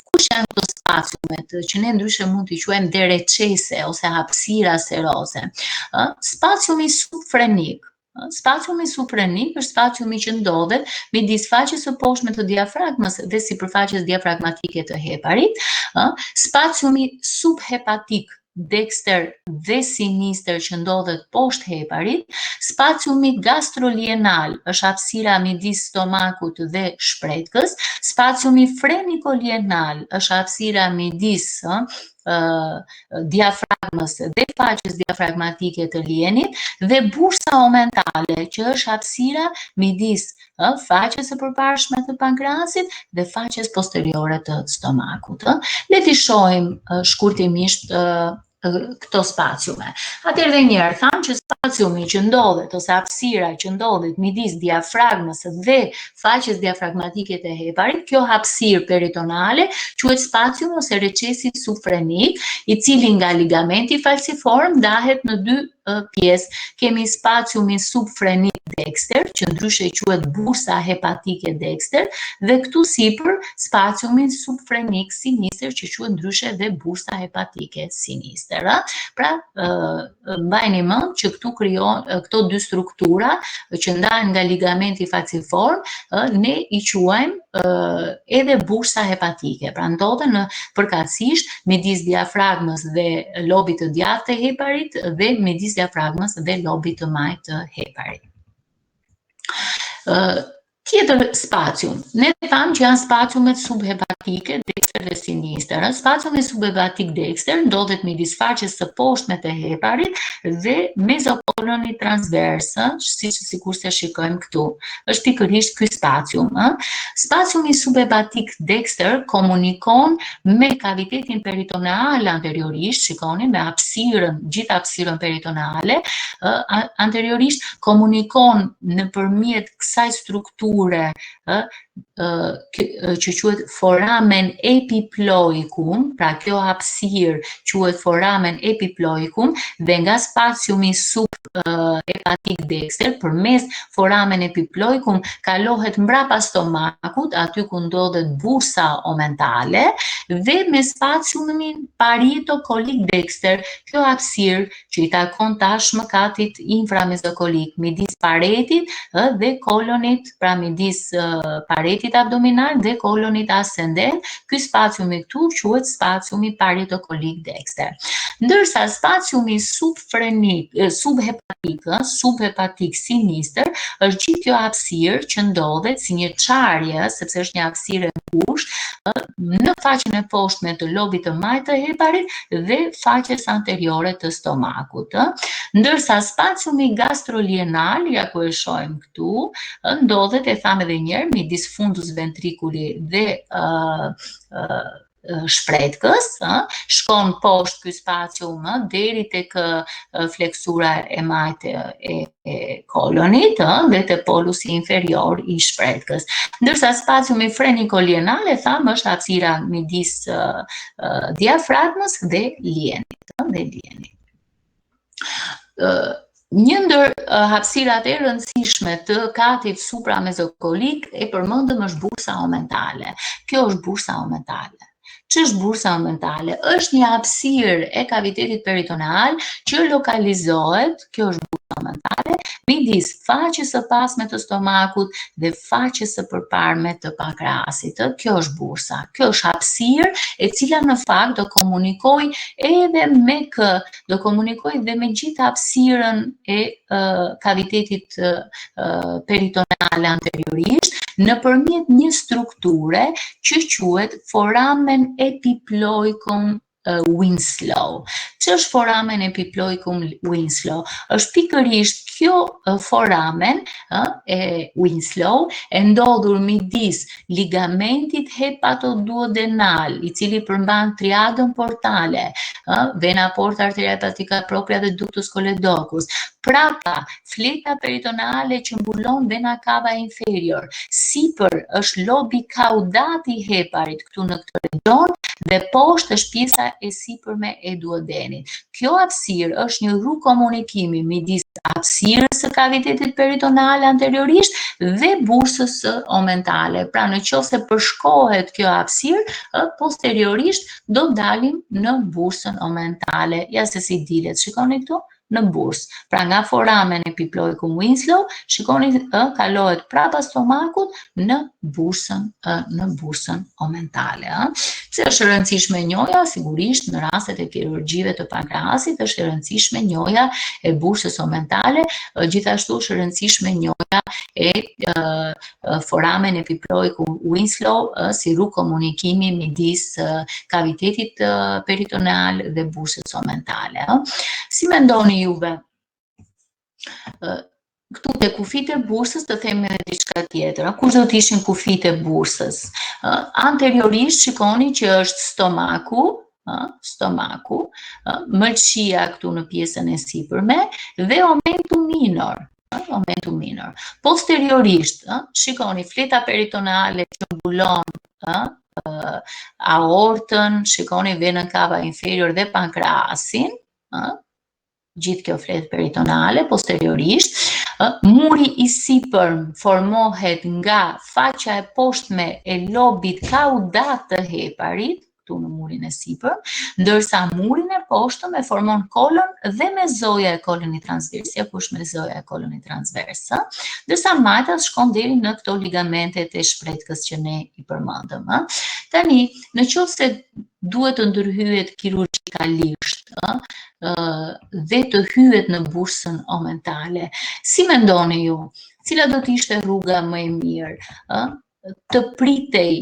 Kush janë këto spaciumet që ne ndryshe mund t'i quajmë derecese ose hapësira seroze? Spaciumi subfrenik. Spaciumi subfrenik është spaciumi që ndodhet midis faqes së poshtme të diafragmës dhe sipërfaqes diafragmatike të heparit. Spaciumi subhepatik dekster dhe sinister që ndodhet poshtë heparit. Spaciumi gastrolienal është hapësira midis stomakut dhe shpretkës. Spaciumi frenikolienal është hapësira midis diafragmës dhe faqes diafragmatike të lienit dhe bursa omentale që është hapësira midis faqes së përparshme të pankreasit dhe faqes posteriore të stomakut. Le t'i shohim shkurtimisht këto spaciume. Atëherë edhe një herë thamë që spaciumi që ndodhet ose hapësira që ndodhet midis diafragmës dhe faqes diafragmatike të heparit, kjo hapësirë peritonale quhet spacium ose recesi subfrenik, i cili nga ligamenti falciform ndahet në 2 pjesë. Kemi spaciumin subfrenik dekster, që ndryshe quhet bursa hepatike dekster, dhe këtu sipër spaciumin subfrenik sinister, që quhet ndryshe dhe bursa hepatike sinister. Pra, mbajni mend që këtu krijohen këto 2 struktura që ndahen nga ligamenti falciform, ne i quajmë edhe bursa hepatike. Pra ndodhen përkatësisht midis diafragmës dhe lobit të djathtë të heparit dhe midis diafragmës dhe lobit të majtë të heparit. Tjetër spacium. Ne thamë që janë spaciumet subhepatike dekster dhe sinister. Spaciumi subhepatik dekster ndodhet midis faqes së poshtme të heparit dhe mezokolonit transvers, sikur se shikojmë këtu. Është pikërisht ky spacium. Spaciumi subhepatik dekster komunikon me kavitetin peritoneal anteriorisht, shikoni me hapësirën, gjithë hapësirën peritonale, anteriorisht komunikon nëpërmjet kësaj strukture që quhet foramen epiploikum, pra kjo hapësirë quhet foramen epiploikum dhe nga spaciumi subhepatik dekster përmes foramen epiploikum kalohet mbrapa stomakut, aty ku ndodhet bursa omentale dhe me spaciumin parieto-kolik dekster, kjo hapësirë që i takon tashmëkatit inframezokolik midis paretit dhe kolonit, pra midis paretit abdominal dhe kolonit ascendent, ky spaciumi këtu quhet spaciumi parieto-kolik dekster. Ndërsa spaciumi subhepatik sinistër është gjithë kjo hapësirë që ndodhet si një çarje, sepse është një hapësirë e ngushtë në faqen e poshtme të lobit të majtë të heparit dhe faqes anteriore të stomakut. Ndërsa spaciumi gastrolienal, ja ku e shohim këtu, ndodhet, e tham edhe një herë, midis fundus ventriculi dhe shpretkës, shkon poshtë ky spacium deri tek fleksura e majtë e kolonit dhe te polusi inferior i shpretkës. Ndërsa spaciumi frenikolienal, e tham, është hapësira midis diafragmës dhe lienit. Një ndër hapësirat e rëndësishme të katit supramezokolik e përmendëm është bursa omentale. Kjo është bursa omentale. Ç'është bursa omentale? Është një hapësirë e kavitetit peritoneal që lokalizohet, kjo është bursa omentale, midis faqes së pasme të stomakut dhe faqes së përparme të pankreasit. Kjo është bursa. Kjo është hapësirë e cila në fakt do komunikojë edhe me gjithë hapësirën e kavitetit peritoneal anteriorisht nëpërmjet një strukture që quhet foramen epiploikum Winslow. Ç'është foramen epiploikum Winslow? Është pikërisht kjo foramen e Winslow e ndodhur midis ligamentit hepatoduodenal, i cili përmban triadën portale, vena porta arteria hepatica propria dhe ductus choledocus, prapa fleta peritoneale që mbulon vena cava inferior, sipër është lobi caudati i heparit këtu në këtë region dhe poshtë është pjesa e sipërme e duodenit. Kjo hapësirë është një rrugë komunikimi midis hapësirës së kavitetit peritoneal anteriorisht dhe bursës omentale. Pra në qoftë se përshkohet kjo hapësirë, posteriorisht do dalim në bursën omentale. Ja se si dilet, shikoni këtu? Në bursë. Pra nga foramen epiploikum Winslow, shikoni kalohet prapa stomakut në bursën omentale. Pse është e rëndësishme njohja? Sigurisht në rastet e kirurgjive të pankreasit është e rëndësishme njohja e bursës omentale, gjithashtu është e rëndësishme njohja e foramen epiploikum Winslow si rrugë komunikimi midis kavitetit peritoneal dhe bursës omentale. Si mendoni juve? Këtu te kufit e bursës të themi edhe diçka tjetër. Kush do të ishin kufit e bursës? Anteriorisht shikoni që është stomaku, mëlçia këtu në pjesën e sipërme dhe omentum minor. Posteriorisht, shikoni fleta peritoneale që mbulon aortën, shikoni venën cava inferior dhe pankreasin, gjithë kjo fletë peritoneale, posteriorisht, muri i sipërm formohet nga faqja e poshtme e lobit caudat të heparit, këtu në murin e sipër, ndërsa murin e poshtëm e formon kolon dhe mezoja e kolonit transverse, ku është mezoja e kolonit transverse, ndërsa majta shkon deri në këto ligamentet e shpretkës që ne i përmendëm. Tani, në qoftë se duhet të ndërhyet kirurgjikalisht dhe të hyet në bursën omentale, si mendoni ju? Cila do të ishte rruga më e mirë? Të pritej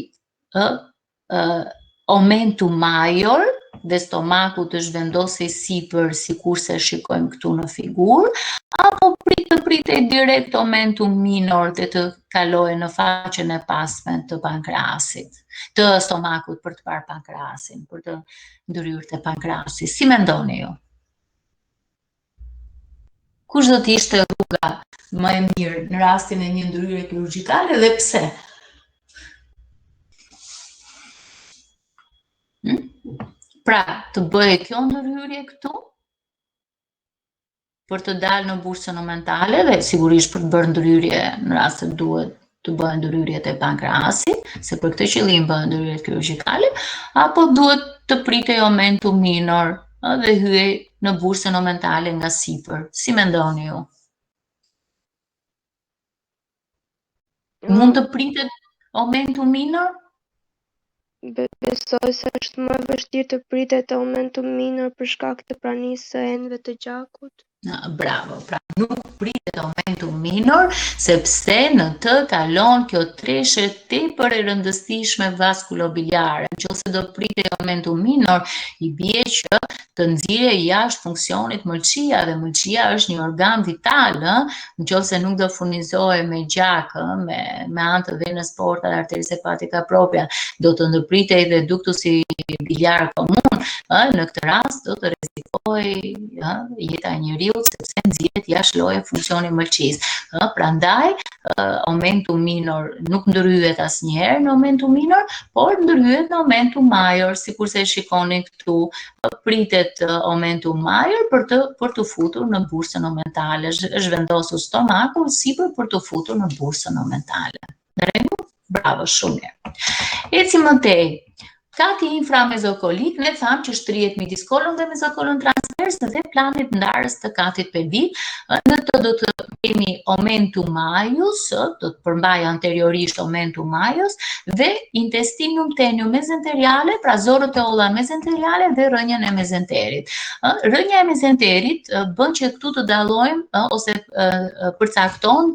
omentum major dhe stomaku të zhvendosej sipër sikurse shikojmë këtu në figurë, apo të pritej direkt omentum minor dhe të kalojë në faqen e pasme të pankreasit, të stomakut për të parë pankreasin, për të ndërhyrë te pankreasi. Si mendoni ju? Kush do të ishte rruga më e mirë në rastin e një ndërhyrje kirurgjikale dhe pse? Pra, të bëhe kjo ndërhyrje këtu, për të dalë në bursën omentale dhe sigurisht për të bërë ndërhyrje në rast se duhet të bëhen ndërhyrjet e pankreasit, se për këtë qëllim bëhen ndërhyrjet kirurgjikale, apo duhet të pritej aumentum minor dhe hyej në bursën omentale nga sipër. Si mendoni ju? Mund të pritet aumentum minor? Besoj se është më vështirë të pritet aumentum minor për shkak të pranisë së enëve të gjakut. Bravo, pra nuk pritet aumentum minor, sepse në të kalon kjo treshe tepër e rëndësishme vaskulobiliare. Nëse do pritet aumentum minor, i bie që të nxirre jashtë funksionit mëlçia dhe mëlçia është një organ vital, nëse nuk do furnizohej me gjak, me anë të venës porta dhe arteris hepatika propria, do të ndërpritej dhe duktusi biliar komun, në këtë rast do të rrezikohej jeta e njeriu sepse nxirret jashtë lloje funksioni mëlçisë. Prandaj aumentum minor nuk ndërhyet asnjëherë në aumentum minor, por ndërhyet në aumentum major, sikurse shikoni këtu, pritet aumentum major për të futur në bursën omentale. Është vendosur stomaku sipër për të futur në bursën omentale. Në rregull? Bravo, shumë mirë. Ecim më tej. Kati inframezokolik, ne thamë që shtrihet midis kolon dhe mezokolon transvers dhe planit ndarës të katit pelvik. Në të do të kemi aumentum majus, do të përmbaj anteriorisht aumentum majus dhe intestinum tenue mesenteriale, pra zorët e olla mesenteriale dhe rrënjën e mesenterit. Rrënja e mesenterit bën që këtu të dallojmë ose përcakton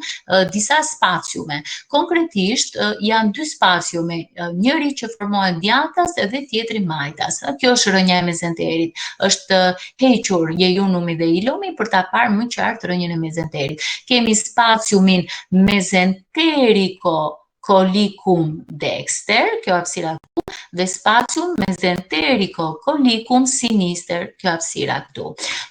disa spaciume. Konkretisht janë dy spaciume, njëri që formohet djathtas dhe tjetri majtas. Kjo është rrënja e mesenterit. Është hequr jejunumi dhe ilumi për ta parë më qartë rrënjën e mesenterit. Kemi spaciumin mesenterico colicum dexter, kjo hapësira këtu, dhe spacium mesenterico colicum sinister, kjo hapësira këtu.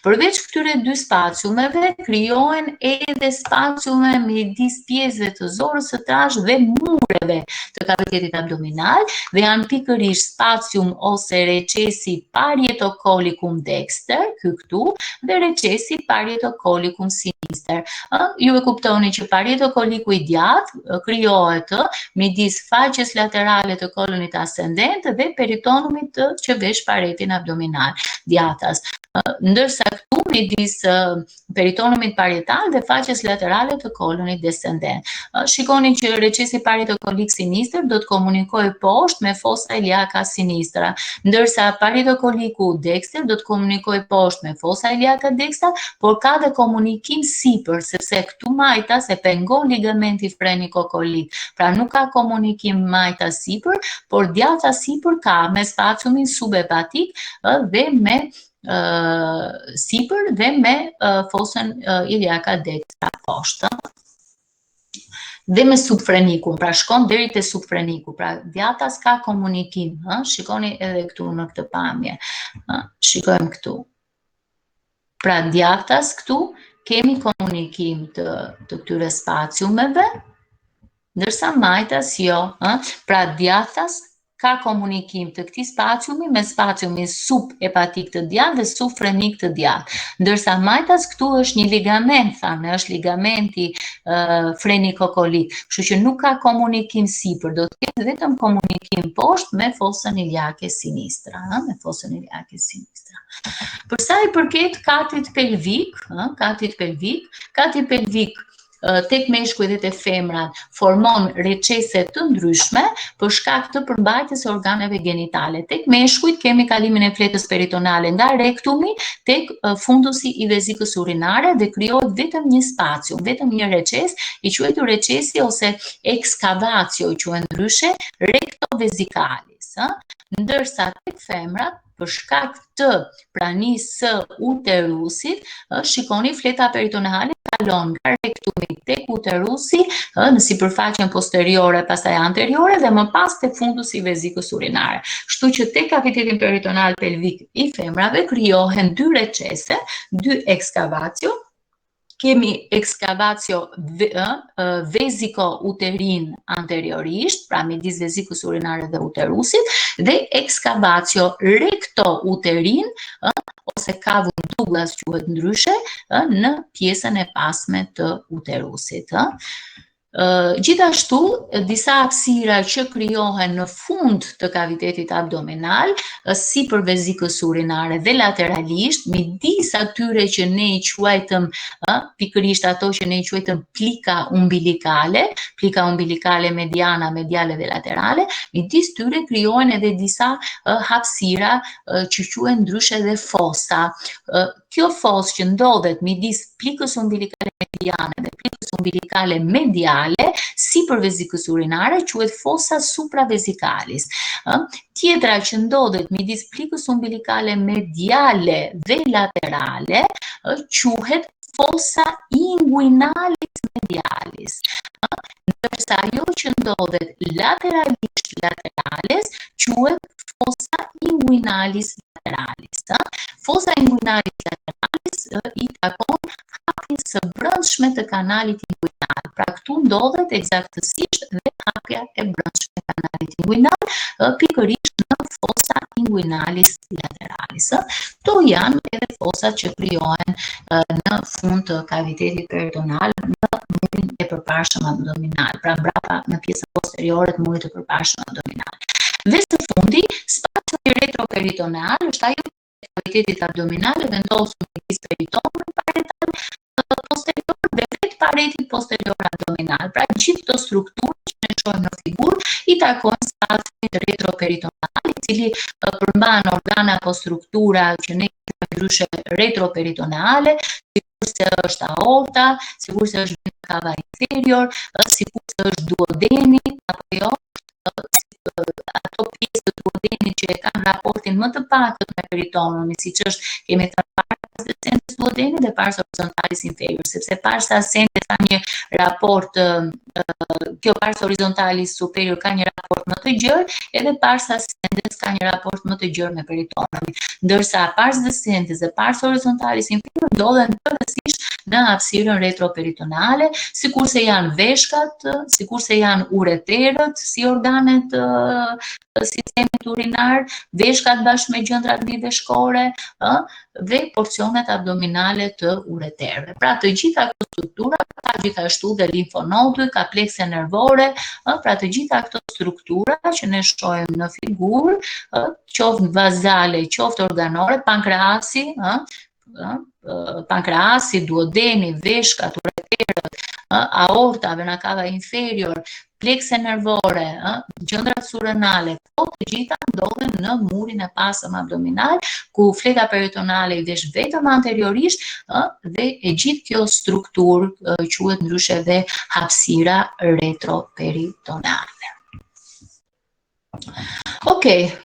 Përveç këtyre dy spaciumeve, krijohen edhe spaciume midis pjesëve të zorës së trashë dhe mureve të kavitetit abdominal dhe janë pikërisht spacium ose recesi parietocolicum dexter, ky këtu, dhe recesi parietocolicum sinister. Ju e kuptoni që parietocoliku i djathtë krijohet midis faqes laterale të kolonit ascendent dhe peritonumit që vesh paretin abdominal djathtas. Ndërsa këtu midis peritonumit parietal dhe faqes laterale të kolonit descendent. Shikoni që recesi parietocolik sinister do të komunikojë poshtë me fossa iliaka sinistra, ndërsa parietocoliku dexter do të komunikojë poshtë me fossa iliaka dextra, por ka dhe komunikim sipër, sepse këtu majtas e pengon ligamenti frenicocolik. Pra nuk ka komunikim majta sipër, por djathta sipër ka me spaciumin subhepatik dhe me sipër dhe me fosën iliaka dextra poshtë. Dhe me subfreniku, pra shkon deri te subfreniku, pra djathtas ka komunikim, shikoni edhe këtu në këtë pamje, shikojmë këtu. Pra djathtas këtu kemi komunikim të këtyre spaciumeve, ndërsa majtas jo, pra djathtas ka komunikim të këtij spaciumi me spaciumin subhepatik të djathtë dhe subfrenik të djathtë. Ndërsa majtas këtu është një ligament, thamë, është ligamenti frenicocolik, kështu që nuk ka komunikim sipër, do të ketë vetëm komunikim poshtë me fosën iliake sinistra, me fosën iliake sinistra. Për sa i përket katit pelvik, kati pelvik tek meshkujt dhe te femrat formon recese të ndryshme për shkak të përmbajtjes së organeve genitale. Tek meshkujt kemi kalimin e fletës peritonale nga rektumi tek fundusi i vezikës urinare dhe krijohet vetëm një spacium, vetëm një reces, i quajtur recesi ose ekskavacio, i quhen ndryshe rektovezikalis. Ndërsa tek femrat për shkak të pranisë së uterusit, shikoni fleta peritonale kalon nga rektumi tek uterusi në sipërfaqen posteriore, pastaj anteriore dhe më pas tek fundusi i vezikës urinare. Kështu që tek kavitetin peritonal pelvik i femrave krijohen dy recese, dy ekskavacio, kemi ekskavacio veziko-uterin anteriorisht, pra midis vezikës urinare dhe uterusit, dhe ekskavacio recto-uterin, ose cavum Douglas quhet ndryshe, në pjesën e pasme të uterusit. Gjithashtu, disa hapësira që krijohen në fund të kavitetit abdominal, sipër vezikës urinare dhe lateralisht, midis atyre që ne I quajtëm pikërisht ato që ne I quajtëm plika umbilikale mediana, mediale dhe laterale, midis tyre krijohen edhe disa hapësira që quhen ndryshe dhe fosa. Kjo fosë që ndodhet midis plikës umbilikale mediane dhe plikës umbilikale mediale sipër vezikës urinare quhet fosa supravezikalis. Tjetra që ndodhet midis plikës umbilikale mediale dhe laterale quhet fosa inguinalis medialis. Ndërsa ajo që ndodhet laterales quhet fosa inguinalis lateralis. Fosa inguinalis lateralis I takon hapjes së brendshme të kanalit inguinal. Pra këtu ndodhet eksaktësisht dhe hapja e brendshme të kanalit inguinal, pikërisht në fosa inguinalis lateralis. Këto janë edhe fosat që krijohen në fund të kavitetit peritonal në murin e përparshëm abdominal, pra mbrapa në pjesën posteriore të murit të përparshëm abdominal. Dhe së fundi, spaci retroperitonal është ajo kavitetit abdominal e vendosur midis peritonit parietal posterior dhe vetë paretit posterior abdominal. Pra gjithë këto strukturë që ne shohim në figurë I takojnë spacit retroperitonal, I cili përmban organa apo struktura që ne ndryshe retroperitonale, sikurse është aorta, sikurse është vena cava inferior, sikurse është duodeni apo jo, ato pjesë të duodenit që e kanë raportin më të pakët me peritoneum, siç është kemi thënë pars descendens duodeni dhe pars horizontalis inferior, sepse pars ascendens ka një raport, kjo pars horizontalis superior ka një raport më të gjerë, edhe pars ascendens ka një raport më të gjerë me peritoneumin, ndërsa pars descendens dhe pars horizontalis inferior ndodhen përgjithsisht në hapësirën retroperitonale, sikurse janë veshkat, sikurse janë ureterët, si organet sistemit urinar, veshkat bashkë me gjëndrat mbiveshkore dhe porcionet abdominale të ureterëve. Pra të gjitha këto struktura, ka gjithashtu dhe limfonodë, ka plekse nervore, pra të gjitha këto struktura që ne shohim në figurë, qoftë vazale, qoftë organore, pankreasi, duodeni, veshkat, ureterët, aorta, vena cava inferior, plekse nervore, gjëndrat surrenale, këto të gjitha ndodhen në murin e pasëm abdominal, ku fleka peritonale I vesh vetëm anteriorisht dhe e gjithë kjo strukturë quhet ndryshe dhe hapësira retroperitonale. Okej,